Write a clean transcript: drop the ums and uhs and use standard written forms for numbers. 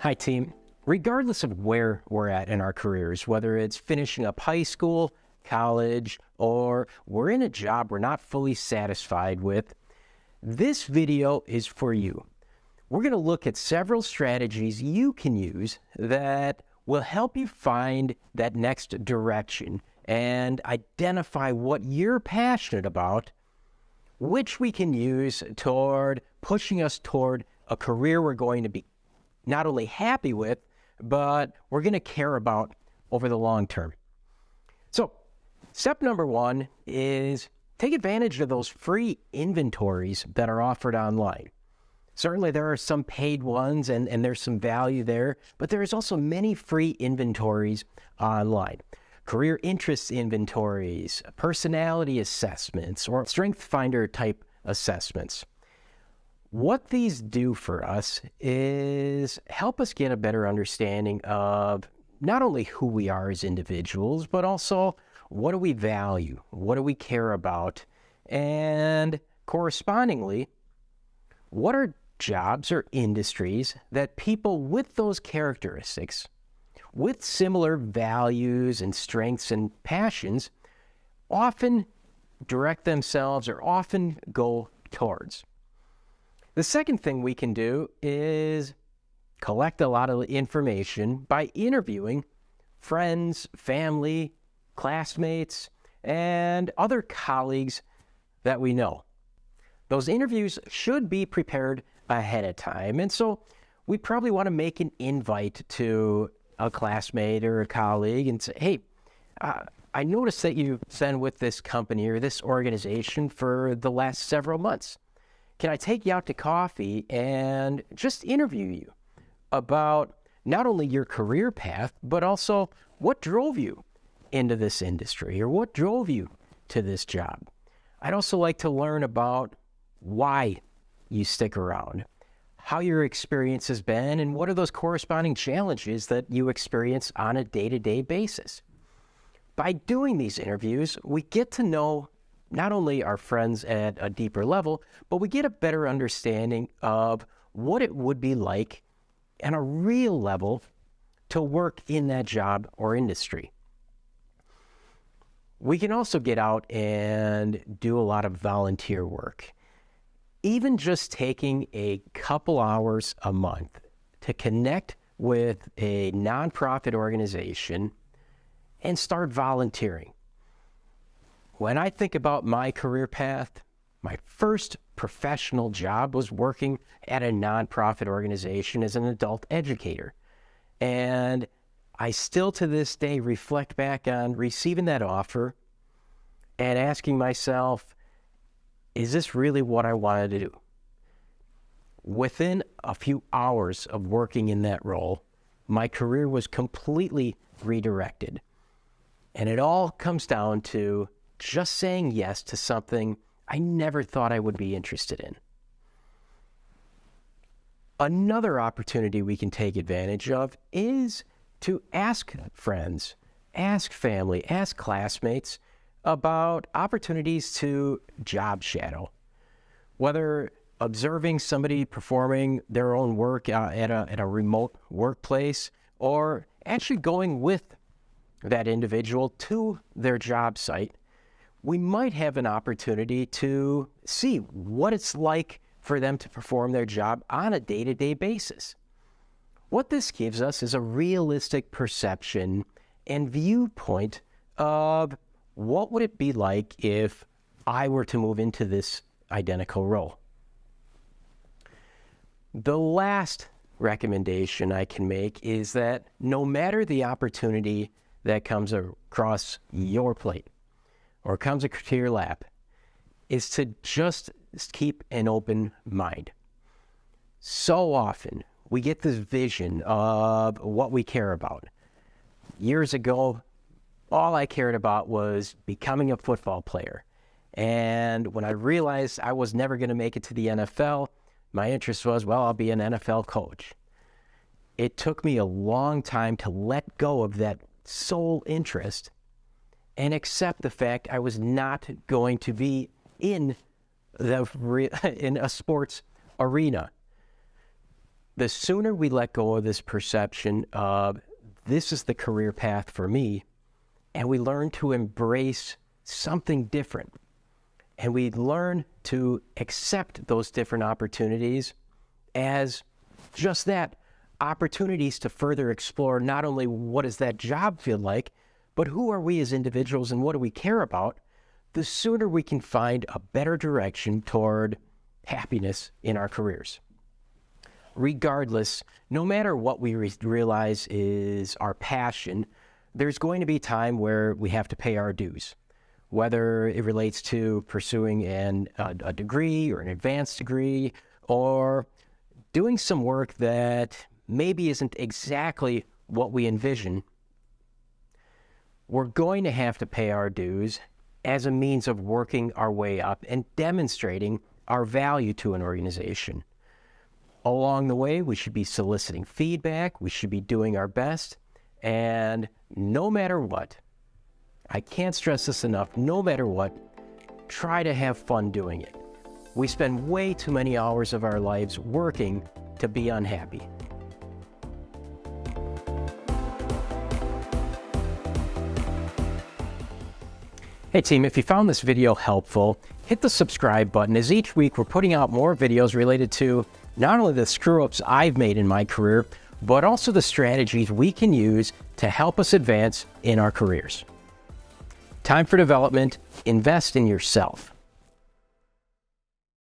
Hi, team. Regardless of where we're at in our careers, whether it's finishing up high school, college, or we're in a job we're not fully satisfied with, this video is for you. We're going to look at several strategies you can use that will help you find that next direction and identify what you're passionate about, which we can use toward pushing us toward a career we're going to be not only happy with, but we're going to care about over the long term. So step number one is take advantage of those free inventories that are offered online. Certainly there are some paid ones and there's some value there, but there's also many free inventories online. Career interest inventories, personality assessments, or Strength Finder type assessments. What these do for us is help us get a better understanding of not only who we are as individuals, but also what do we value, what do we care about, and correspondingly, what are jobs or industries that people with those characteristics, with similar values and strengths and passions, often direct themselves or often go towards. The second thing we can do is collect a lot of information by interviewing friends, family, classmates, and other colleagues that we know. Those interviews should be prepared ahead of time, and so we probably want to make an invite to a classmate or a colleague and say, hey, I noticed that you've been with this company or this organization for the last several months. Can I take you out to coffee and just interview you about not only your career path, but also what drove you into this industry or what drove you to this job? I'd also like to learn about why you stick around, how your experience has been, and what are those corresponding challenges that you experience on a day-to-day basis. By doing these interviews, we get to know not only our friends at a deeper level, but we get a better understanding of what it would be like on a real level to work in that job or industry. We can also get out and do a lot of volunteer work. Even just taking a couple hours a month to connect with a nonprofit organization and start volunteering. When I think about my career path, my first professional job was working at a nonprofit organization as an adult educator. And I still to this day reflect back on receiving that offer and asking myself, is this really what I wanted to do? Within a few hours of working in that role, my career was completely redirected. And it all comes down to just saying yes to something I never thought I would be interested in. Another opportunity we can take advantage of is to ask friends, ask family, ask classmates about opportunities to job shadow. Whether observing somebody performing their own work at a remote workplace or actually going with that individual to their job site, we might have an opportunity to see what it's like for them to perform their job on a day-to-day basis. What this gives us is a realistic perception and viewpoint of what would it be like if I were to move into this identical role. The last recommendation I can make is that no matter the opportunity that comes across your plate or comes to your lap, is to just keep an open mind. So often we get this vision of what we care about. Years ago, all I cared about was becoming a football player. And when I realized I was never going to make it to the NFL, my interest was, well, I'll be an NFL coach. It took me a long time to let go of that sole interest and accept the fact I was not going to be in a sports arena. The sooner we let go of this perception of this is the career path for me, and we learn to embrace something different, and we learn to accept those different opportunities as just that, opportunities to further explore not only what does that job feel like, but who are we as individuals and what do we care about, the sooner we can find a better direction toward happiness in our careers. Regardless, no matter what we realize is our passion, there's going to be time where we have to pay our dues, whether it relates to pursuing a degree or an advanced degree, or doing some work that maybe isn't exactly what we envision. We're going to have to pay our dues as a means of working our way up and demonstrating our value to an organization. Along the way, we should be soliciting feedback, we should be doing our best, and no matter what, I can't stress this enough, no matter what, try to have fun doing it. We spend way too many hours of our lives working to be unhappy. Hey team, if you found this video helpful, hit the subscribe button, as each week we're putting out more videos related to not only the screw-ups I've made in my career, but also the strategies we can use to help us advance in our careers. Time for development. Invest in yourself.